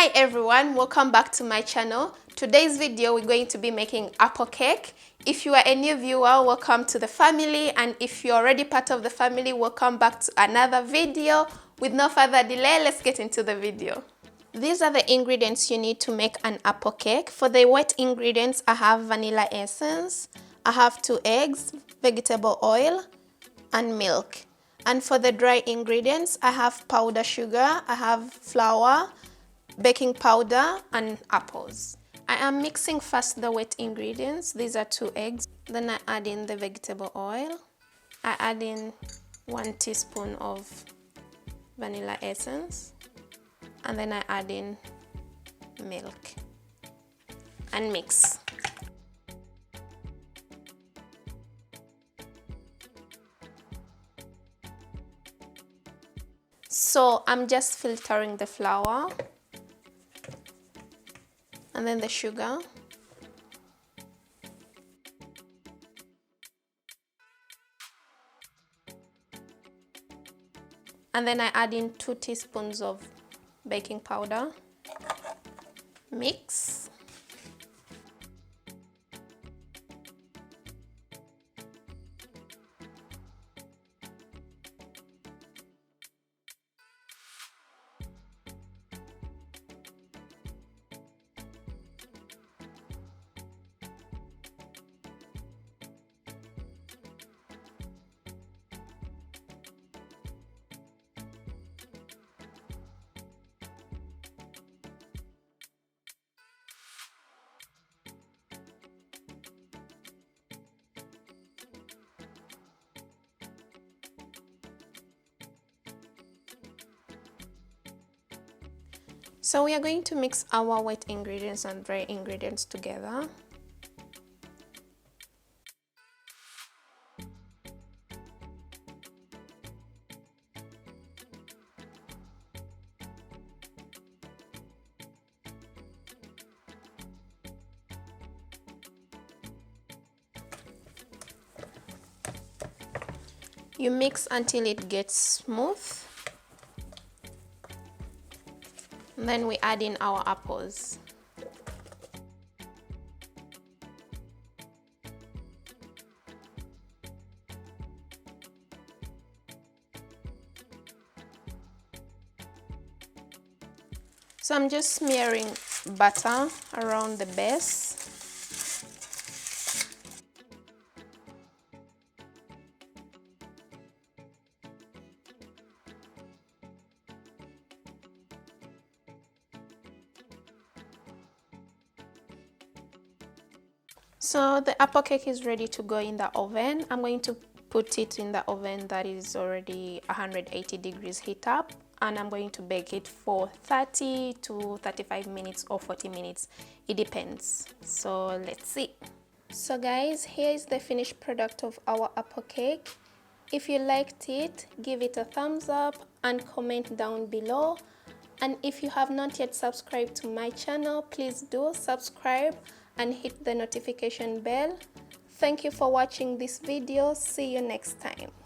Hi everyone, welcome back to my channel. Today's video we're going to be making apple cake. If you are a new viewer, welcome to the family, and if you're already part of the family, welcome back to another video. With no further delay, let's get into the video. These are the ingredients you need to make an apple cake. For the wet ingredients, I have vanilla essence, I have 2 eggs, vegetable oil, and milk. And for the dry ingredients, I have powder sugar, I have flour, baking powder, and apples. I am mixing first the wet ingredients. These are 2 eggs. Then I add in the vegetable oil. I add in 1 teaspoon of vanilla essence. And then I add in milk and mix. So I'm just filtering the flour and then the sugar. And then I add in 2 teaspoons of baking powder. Mix. So we are going to mix our wet ingredients and dry ingredients together. You mix until it gets smooth. And then we add in our apples. So I'm just smearing butter around the base. So the apple cake is ready to go in the oven. I'm going to put it in the oven that is already 180 degrees heat up, and I'm going to bake it for 30 to 35 minutes or 40 minutes. It depends. So let's see. So guys, here is the finished product of our apple cake. If you liked it, give it a thumbs up and comment down below. And if you have not yet subscribed to my channel, please do subscribe and hit the notification bell. Thank you for watching this video. See you next time.